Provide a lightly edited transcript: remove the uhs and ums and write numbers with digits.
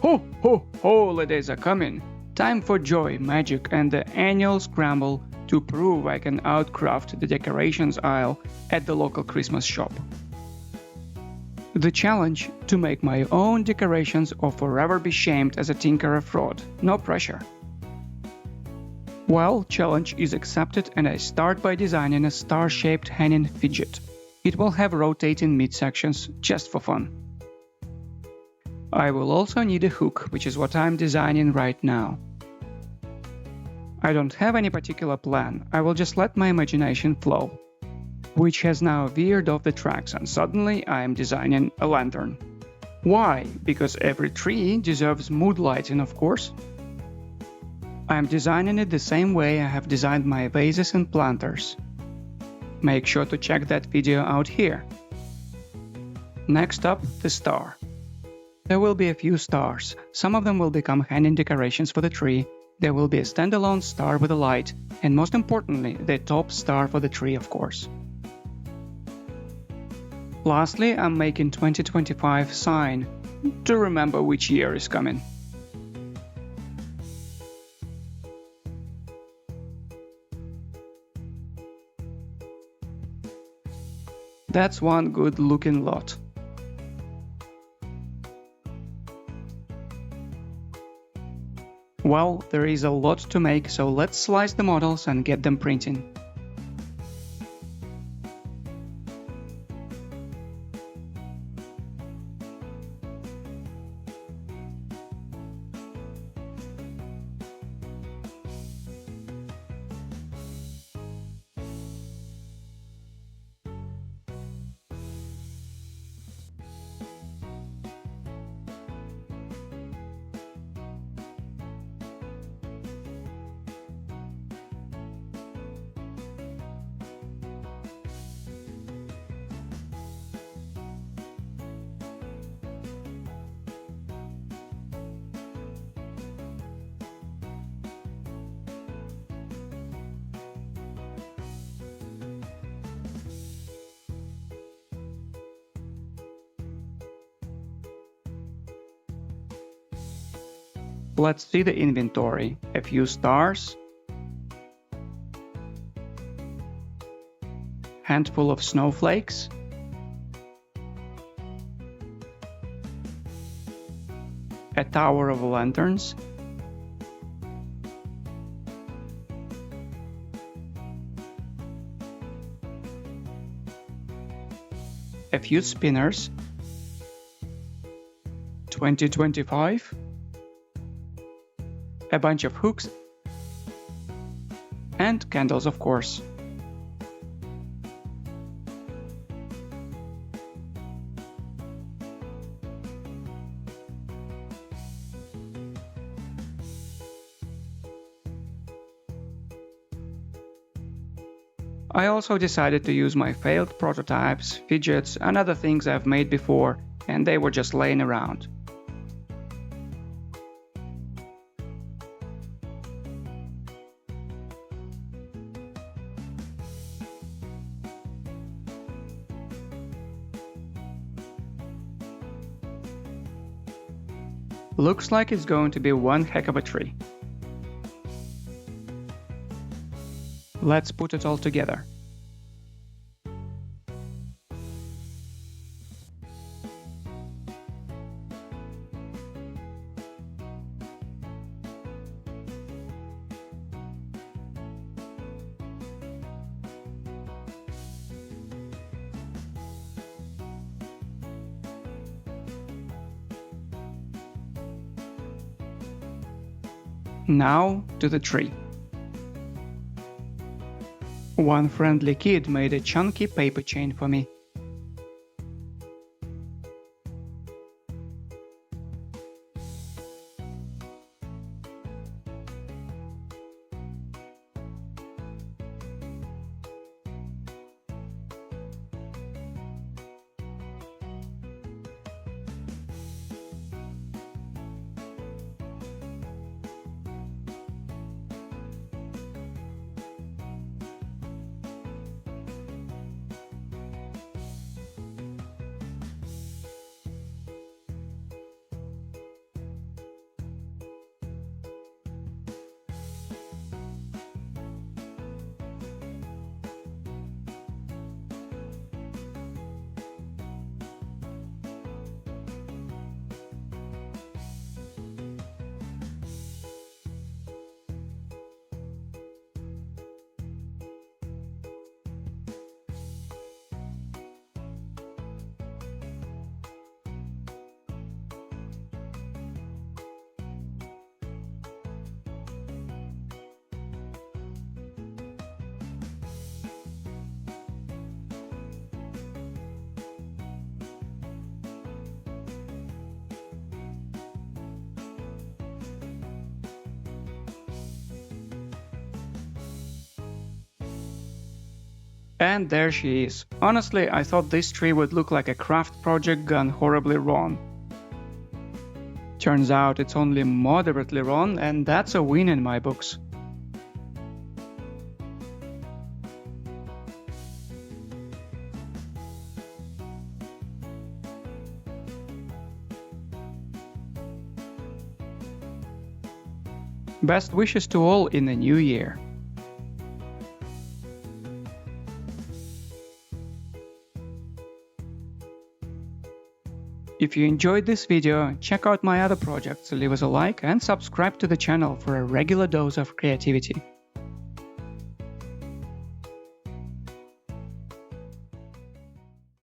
Ho, ho, holidays are coming! Time for joy, magic, and the annual scramble to prove I can outcraft the decorations aisle at the local Christmas shop. The challenge: to make my own decorations or forever be shamed as a tinkerer fraud. No pressure. Well, challenge is accepted, and I start by designing a star-shaped hanging fidget. It will have rotating midsections just for fun. I will also need a hook, which is what I'm designing right now. I don't have any particular plan, I will just let my imagination flow, which has now veered off the tracks, and suddenly I am designing a lantern. Why? Because every tree deserves mood lighting, of course. I am designing it the same way I have designed my vases and planters. Make sure to check that video out here. Next up, the star. There will be a few stars. Some of them will become hanging decorations for the tree. There will be a standalone star with a light, and most importantly, the top star for the tree, of course. Lastly, I'm making 2025 sign to remember which year is coming. That's one good looking lot. Well, there is a lot to make, so let's slice the models and get them printing. Let's see the inventory. A few stars, handful of snowflakes, a tower of lanterns, a few spinners, 2025, a bunch of hooks, and candles, of course. I also decided to use my failed prototypes, fidgets, and other things I've made before, and they were just laying around. Looks like it's going to be one heck of a tree. Let's put it all together. Now to the tree. One friendly kid made a chunky paper chain for me. And there she is. Honestly, I thought this tree would look like a craft project gone horribly wrong. Turns out it's only moderately wrong, and that's a win in my books. Best wishes to all in the new year. If you enjoyed this video, check out my other projects, leave us a like and subscribe to the channel for a regular dose of creativity.